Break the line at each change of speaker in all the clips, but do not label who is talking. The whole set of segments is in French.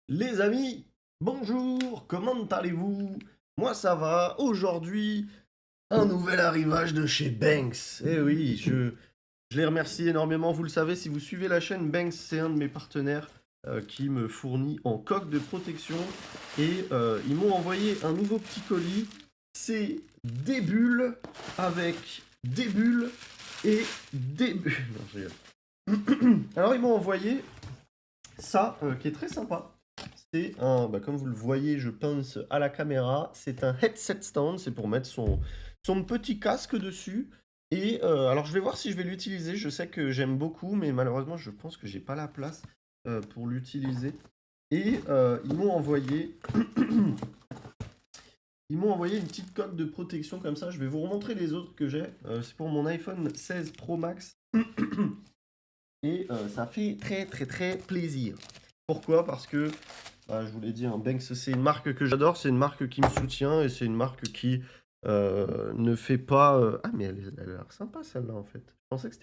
Les amis, bonjour, comment allez-vous? Moi ça va, aujourd'hui, un nouvel arrivage de chez Banks. Eh oui, je les remercie énormément, vous le savez, si vous suivez la chaîne, Banks c'est un de mes partenaires qui me fournit en coque de protection et ils m'ont envoyé un nouveau petit colis. C'est des bulles avec des bulles et des bulles. Non, je rigole. Alors ils m'ont envoyé ça qui est très sympa. C'est un, comme vous le voyez, je pense, à la caméra, c'est un headset stand, c'est pour mettre son petit casque dessus. Et alors je vais voir si je vais l'utiliser, je sais que j'aime beaucoup, mais malheureusement je pense que j'ai pas la place pour l'utiliser. Et ils m'ont envoyé une petite coque de protection comme ça, je vais vous remontrer les autres que j'ai. C'est pour mon iPhone 16 Pro Max. Et ça fait très très très plaisir. Pourquoi? Parce que je vous l'ai dit, hein, Banks, c'est une marque que j'adore, c'est une marque qui me soutient et c'est une marque qui ne fait pas. Ah, mais elle a l'air sympa celle-là en fait. Je pensais que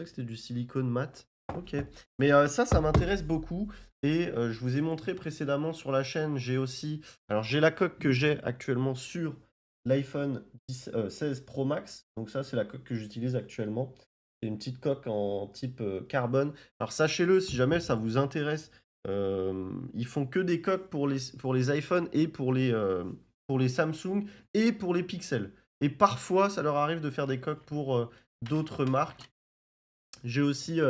c'était du silicone mat. Ok. Mais ça m'intéresse beaucoup. Et je vous ai montré précédemment sur la chaîne, j'ai aussi. Alors, j'ai la coque que j'ai actuellement sur l'iPhone 16 Pro Max. Donc, ça, c'est la coque que j'utilise actuellement. C'est une petite coque en type carbone. Alors, sachez-le, si jamais ça vous intéresse, ils font que des coques pour les iPhones et pour les Samsung et pour les Pixel. Et parfois, ça leur arrive de faire des coques pour d'autres marques. J'ai aussi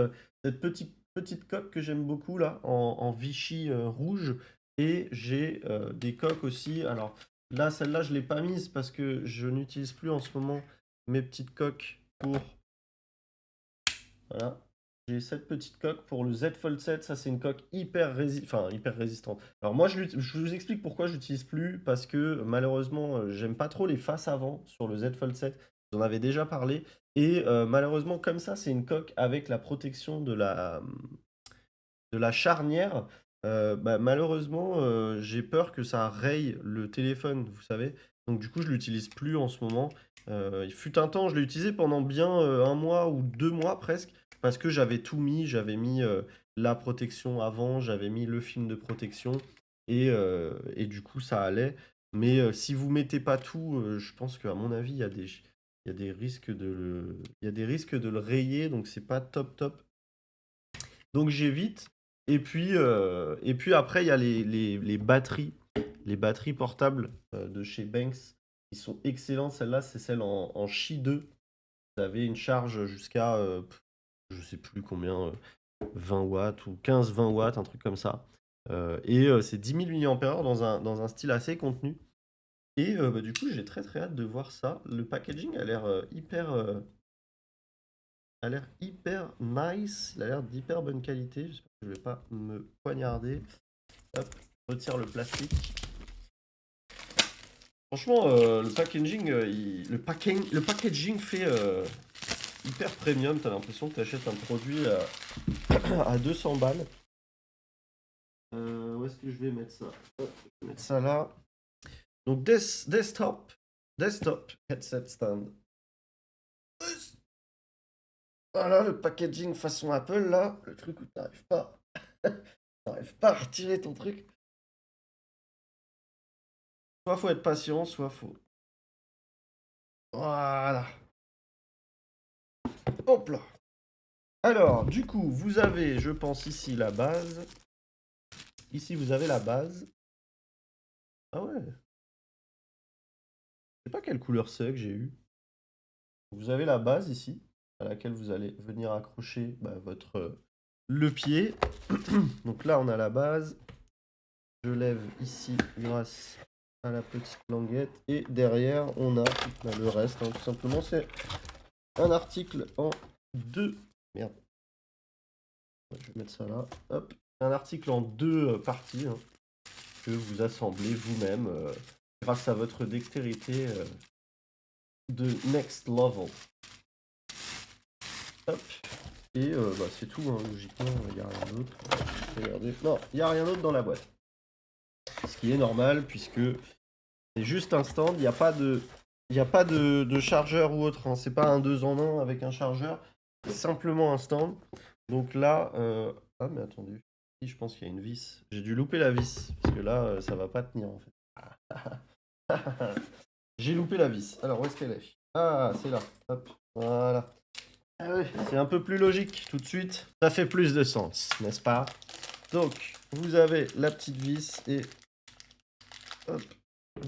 cette petite coque que j'aime beaucoup là, en Vichy rouge. Et j'ai des coques aussi. Alors là, celle-là, je ne l'ai pas mise parce que je n'utilise plus en ce moment mes petites coques pour. Voilà. J'ai cette petite coque pour le Z Fold 7. Ça, c'est une coque hyper résistante. Alors moi, je vous explique pourquoi je l'utilise plus. Parce que malheureusement, j'aime pas trop les faces avant sur le Z Fold 7. J'en avais déjà parlé. Et malheureusement, comme ça, c'est une coque avec la protection de la charnière. Malheureusement, j'ai peur que ça raye le téléphone, vous savez. Donc du coup, je l'utilise plus en ce moment. Il fut un temps, je l'ai utilisé pendant bien un mois ou 2 mois presque, parce que j'avais tout mis. J'avais mis la protection avant, j'avais mis le film de protection, et du coup, ça allait. Mais si vous mettez pas tout, je pense qu'à mon avis, il y a des risques il y a des risques de le rayer, donc c'est pas top top. Donc j'évite. Et puis après, il y a les batteries. Les batteries portables de chez Banks. Ils sont excellents. Celle-là, c'est celle en Qi 2. Vous avez une charge jusqu'à, je sais plus combien, 20 watts ou 15-20 watts, un truc comme ça. C'est 10 000 mAh dans un style assez contenu. Et du coup, j'ai très très hâte de voir ça. Le packaging a l'air hyper nice, il a l'air d'hyper bonne qualité. J'espère que je vais pas me poignarder. Hop, retire le plastique. Franchement, le packaging fait hyper premium. T'as l'impression que tu achètes un produit à 200 balles. Où est-ce que je vais mettre ça? Hop, je vais mettre ça là. Donc, desktop headset stand. Voilà le packaging façon Apple là, le truc où t'arrives pas à retirer ton truc. Soit faut être patient, soit faut. Voilà. Hop là. Alors, du coup, vous avez, je pense, ici la base. Ici, vous avez la base. Ah ouais. Je sais pas quelle couleur c'est que j'ai eu. Vous avez la base ici, à laquelle vous allez venir accrocher votre le pied. Donc là, on a la base. Je lève ici grâce à la petite languette. Et derrière, on a le reste, hein, tout simplement. C'est un article en deux. Merde. Je vais mettre ça là. Hop. Un article en deux parties, hein, que vous assemblez vous-même grâce à votre dextérité de next level. Hop. Et c'est tout, hein, logiquement, il n'y a rien d'autre. Regardez. Non, il n'y a rien d'autre dans la boîte. Ce qui est normal, puisque c'est juste un stand, il n'y a pas de chargeur ou autre, hein. C'est pas un 2 en 1 avec un chargeur, c'est simplement un stand. Donc là, ah mais attendez, Si, je pense qu'il y a une vis. J'ai dû louper la vis, parce que là, ça va pas tenir en fait. J'ai loupé la vis. Alors, où est-ce qu'elle est? Ah, c'est là. Hop, voilà. Ah oui, c'est un peu plus logique tout de suite. Ça fait plus de sens, n'est-ce pas? Donc, vous avez la petite vis et hop,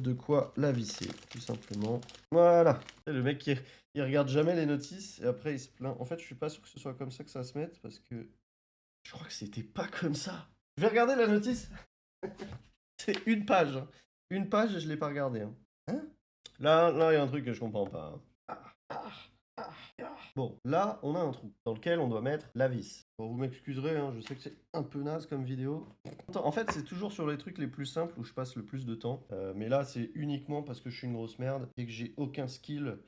de quoi la visser, tout simplement. Voilà. Et le mec, il regarde jamais les notices et après il se plaint. En fait, je suis pas sûr que ce soit comme ça que ça se mette parce que je crois que c'était pas comme ça. Je vais regarder la notice. C'est une page, hein. Une page et je l'ai pas regardée, hein. Hein? Là, il y a un truc que je comprends pas, hein. Bon, là, on a un trou dans lequel on doit mettre la vis. Bon, vous m'excuserez, hein, je sais que c'est un peu naze comme vidéo. En fait, c'est toujours sur les trucs les plus simples où je passe le plus de temps. Mais là, c'est uniquement parce que je suis une grosse merde et que j'ai aucun skill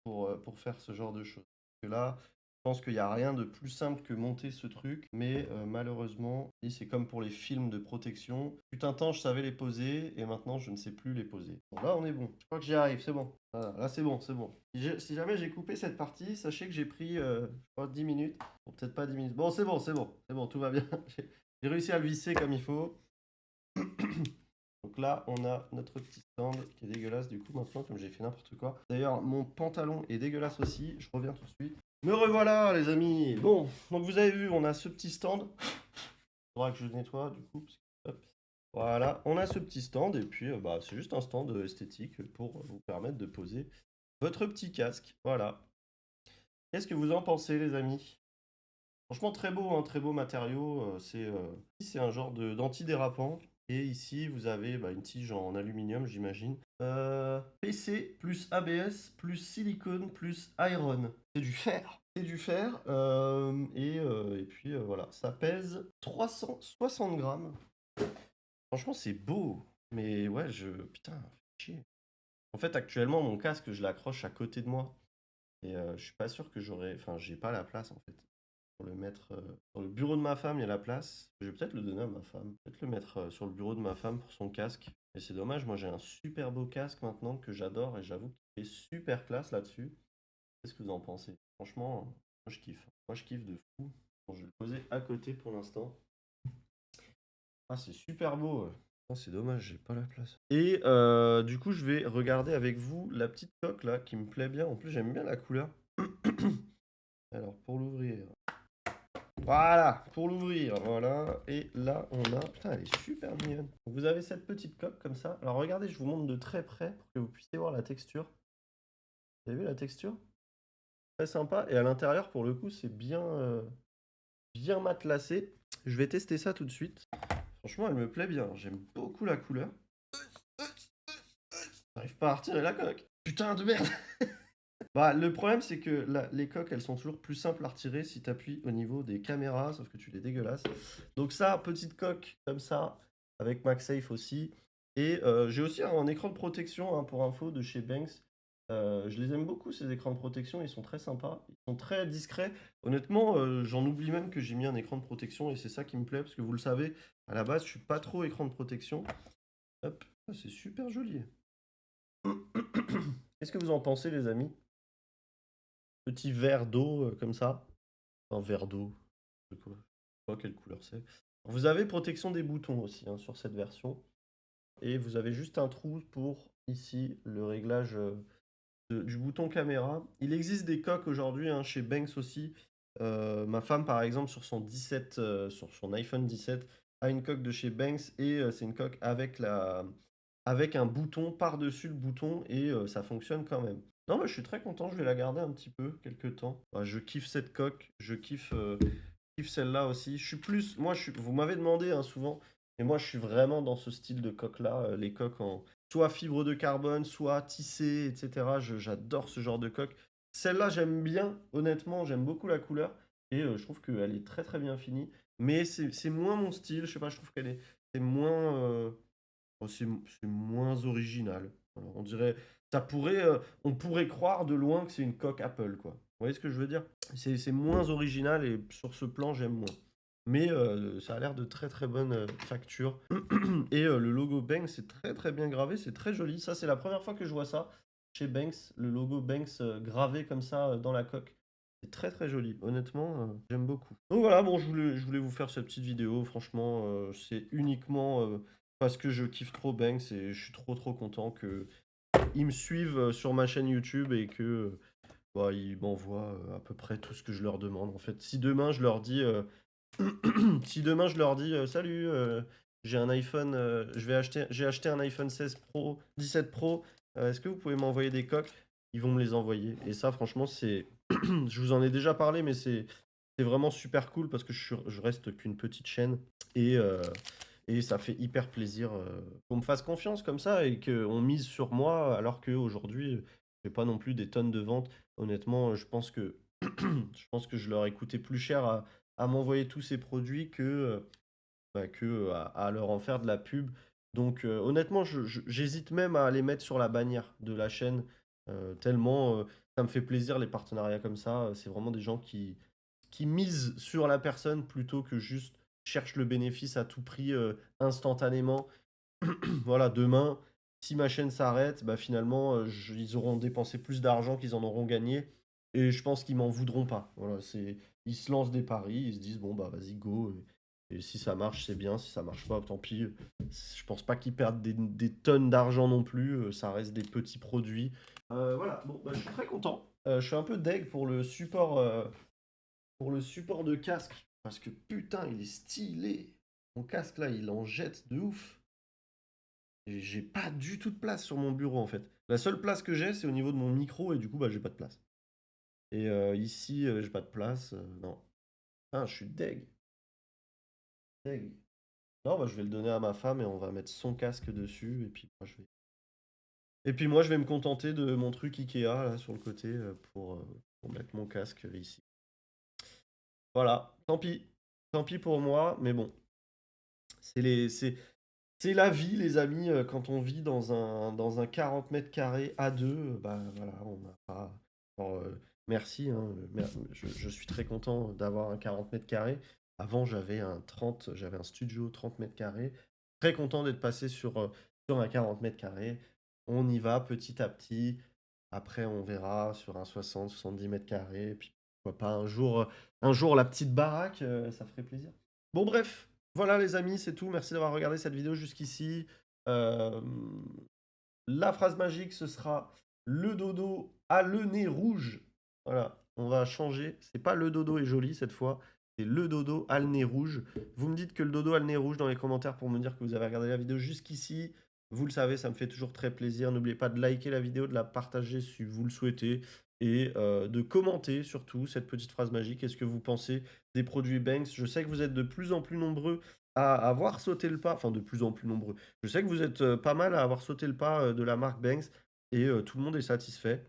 pour faire ce genre de choses. Parce que là, je pense qu'il n'y a rien de plus simple que monter ce truc, mais malheureusement, et c'est comme pour les films de protection. Putain, temps, je savais les poser et maintenant, je ne sais plus les poser. Bon, là, on est bon. Je crois que j'y arrive, c'est bon. Voilà, là, c'est bon, c'est bon. Si jamais j'ai coupé cette partie, sachez que j'ai pris, je crois, 10 minutes. Bon, peut-être pas 10 minutes. Bon, c'est bon, c'est bon. C'est bon, tout va bien. J'ai réussi à le visser comme il faut. Donc là, on a notre petit stand qui est dégueulasse du coup maintenant, comme j'ai fait n'importe quoi. D'ailleurs, mon pantalon est dégueulasse aussi. Je reviens tout de suite. Me revoilà, les amis. Bon, donc vous avez vu, on a ce petit stand. Il faudra que je nettoie du coup. Hop. Voilà, on a ce petit stand et puis bah, c'est juste un stand esthétique pour vous permettre de poser votre petit casque. Voilà. Qu'est-ce que vous en pensez, les amis? Franchement, très beau matériau. C'est un genre d'antidérapant. Et ici, vous avez bah, une tige en aluminium, j'imagine. PC plus ABS plus silicone plus iron. C'est du fer. C'est du fer. Et puis voilà, ça pèse 360 grammes. Franchement, c'est beau. Mais ouais, putain, fait chier. En fait, actuellement, mon casque, je l'accroche à côté de moi. Et je suis pas sûr que j'aurais. Enfin, j'ai pas la place en fait. Pour le mettre sur le bureau de ma femme, il y a la place. Je vais peut-être le donner à ma femme. Peut-être le mettre sur le bureau de ma femme pour son casque. Et c'est dommage, moi j'ai un super beau casque maintenant que j'adore et j'avoue qu'il est super classe là-dessus. Qu'est-ce que vous en pensez? Franchement, moi je kiffe. Moi je kiffe de fou. Bon, je vais le poser à côté pour l'instant. Ah, c'est super beau. Ah, c'est dommage, j'ai pas la place. Et du coup, je vais regarder avec vous la petite coque là qui me plaît bien. En plus, j'aime bien la couleur. Alors, pour l'ouvrir. Voilà, pour l'ouvrir, voilà. Et là, on a... Putain, elle est super mignonne. Vous avez cette petite coque comme ça. Alors, regardez, je vous montre de très près pour que vous puissiez voir la texture. Vous avez vu la texture? Très sympa. Et à l'intérieur, pour le coup, c'est bien matelassé. Je vais tester ça tout de suite. Franchement, elle me plaît bien. J'aime beaucoup la couleur. J'arrive pas à retirer la coque. Putain de merde. Bah, le problème, c'est que les coques, elles sont toujours plus simples à retirer si tu appuies au niveau des caméras, sauf que tu les dégueulasses. Donc ça, petite coque comme ça, avec MagSafe aussi. Et j'ai aussi un écran de protection, hein, pour info, de chez Banks. Je les aime beaucoup, ces écrans de protection, ils sont très sympas. Ils sont très discrets. Honnêtement, j'en oublie même que j'ai mis un écran de protection, et c'est ça qui me plaît, parce que vous le savez, à la base, je suis pas trop écran de protection. Hop, ça, c'est super joli. Qu'est-ce que vous en pensez, les amis? Petit verre d'eau comme ça. Un verre d'eau. Je sais pas quelle couleur c'est. Vous avez protection des boutons aussi, hein, sur cette version. Et vous avez juste un trou pour ici le réglage du bouton caméra. Il existe des coques aujourd'hui, hein, chez Banks aussi. Ma femme, par exemple, sur son 17, sur son iPhone 17, a une coque de chez Banks et c'est une coque avec un bouton par-dessus le bouton et ça fonctionne quand même. Non, mais je suis très content, je vais la garder un petit peu, quelques temps. Bah, je kiffe cette coque, je kiffe celle-là aussi. Je suis plus, moi, vous m'avez demandé, hein, souvent, et moi, je suis vraiment dans ce style de coque-là, les coques en soit fibre de carbone, soit tissé, etc. J'adore ce genre de coque. Celle-là, j'aime bien, honnêtement, j'aime beaucoup la couleur et je trouve qu'elle est très très bien finie. Mais c'est moins mon style, je sais pas, je trouve c'est moins, c'est moins original. Voilà, on dirait, on pourrait croire de loin que c'est une coque Apple, quoi. Vous voyez ce que je veux dire? C'est moins original et sur ce plan, j'aime moins. Mais ça a l'air de très très bonne facture. Et le logo Banks, c'est très très bien gravé, c'est très joli. Ça, c'est la première fois que je vois ça chez Banks, le logo Banks gravé comme ça dans la coque. C'est très très joli. Honnêtement, j'aime beaucoup. Donc voilà, bon, je voulais vous faire cette petite vidéo. Franchement, c'est uniquement parce que je kiffe trop Banks et je suis trop trop content que ils me suivent sur ma chaîne YouTube et que bah, ils m'envoient à peu près tout ce que je leur demande. En fait, si demain je leur dis, si demain je leur dis, salut, j'ai un iPhone, j'ai acheté un iPhone 16 Pro, 17 Pro, est-ce que vous pouvez m'envoyer des coques? Ils vont me les envoyer. Et ça, franchement, c'est, je vous en ai déjà parlé, mais c'est vraiment super cool parce que je reste qu'une petite chaîne et, euh, et ça fait hyper plaisir qu'on me fasse confiance comme ça et qu'on mise sur moi alors qu'aujourd'hui, je n'ai pas non plus des tonnes de ventes. Honnêtement, je pense que je leur ai coûté plus cher à m'envoyer tous ces produits que à leur en faire de la pub. Donc honnêtement, j'hésite même à les mettre sur la bannière de la chaîne, tellement ça me fait plaisir les partenariats comme ça. C'est vraiment des gens qui misent sur la personne plutôt que juste cherchent le bénéfice à tout prix instantanément. Voilà, demain, si ma chaîne s'arrête, bah finalement, ils auront dépensé plus d'argent qu'ils en auront gagné. Et je pense qu'ils m'en voudront pas. Voilà, ils se lancent des paris, ils se disent, bon, bah vas-y, go. Et si ça marche, c'est bien. Si ça marche pas, tant pis. Je pense pas qu'ils perdent des tonnes d'argent non plus. Ça reste des petits produits. Voilà, bon, bah, je suis très content. Je suis un peu deg pour le support de casque. Parce que putain, il est stylé. Mon casque là, il en jette de ouf. Et j'ai pas du tout de place sur mon bureau en fait. La seule place que j'ai, c'est au niveau de mon micro et du coup, bah, j'ai pas de place. Et ici, j'ai pas de place. Non. Ah, je suis deg. Deg. Non, bah, je vais le donner à ma femme et on va mettre son casque dessus. Et puis moi, je vais me contenter de mon truc Ikea là sur le côté pour mettre mon casque ici. Voilà. Tant pis. Tant pis pour moi, mais bon. C'est les, c'est la vie, les amis. Quand on vit dans un 40 mètres carrés à deux, bah voilà, on n'a pas. Alors, merci, hein, je suis très content d'avoir un 40 mètres carrés. Avant, j'avais un studio 30 mètres carrés. Très content d'être passé sur un 40 mètres carrés. On y va petit à petit. Après, on verra sur un 70 mètres carrés. Et puis, pourquoi pas un jour la petite baraque, ça ferait plaisir. Bon, bref, voilà les amis, c'est tout. Merci d'avoir regardé cette vidéo jusqu'ici. Euh, la phrase magique, ce sera le dodo a le nez rouge. Voilà, on va changer. C'est pas le dodo est joli cette fois, c'est le dodo a le nez rouge. Vous me dites que le dodo a le nez rouge dans les commentaires pour me dire que vous avez regardé la vidéo jusqu'ici. Vous le savez, ça me fait toujours très plaisir. N'oubliez pas de liker la vidéo, de la partager si vous le souhaitez et de commenter surtout cette petite phrase magique. Qu'est-ce que vous pensez des produits Banks? Je sais que vous êtes de plus en plus nombreux à avoir sauté le pas, enfin de plus en plus nombreux. Je sais que vous êtes pas mal à avoir sauté le pas de la marque Banks et tout le monde est satisfait.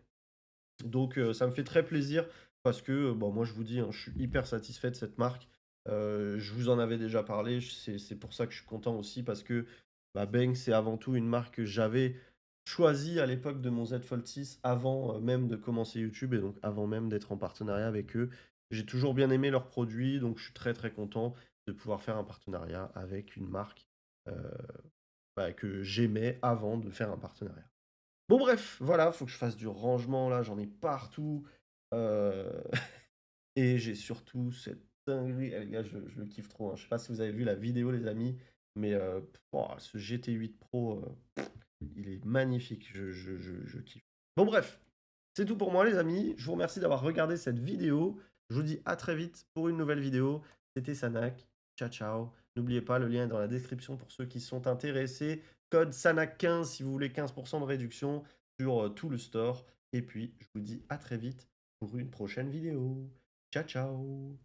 Donc ça me fait très plaisir parce que bon, moi je vous dis, hein, je suis hyper satisfait de cette marque. Je vous en avais déjà parlé, c'est pour ça que je suis content aussi parce que bah, Banks c'est avant tout une marque que j'avais choisie à l'époque de mon Z Fold 6 avant même de commencer YouTube et donc avant même d'être en partenariat avec eux. J'ai toujours bien aimé leurs produits, donc je suis très très content de pouvoir faire un partenariat avec une marque euh, bah, que j'aimais avant de faire un partenariat. Bon bref, voilà, faut que je fasse du rangement là, j'en ai partout. Euh, et j'ai surtout cette dinguerie. Eh, les gars, je le kiffe trop, hein. Je sais pas si vous avez vu la vidéo les amis, mais ce GT8 Pro, il est magnifique, je kiffe. Bon bref, c'est tout pour moi les amis. Je vous remercie d'avoir regardé cette vidéo. Je vous dis à très vite pour une nouvelle vidéo. C'était Sanak. Ciao ciao. N'oubliez pas, le lien est dans la description pour ceux qui sont intéressés. Code SANAC15 si vous voulez 15% de réduction sur tout le store. Et puis, je vous dis à très vite pour une prochaine vidéo. Ciao ciao.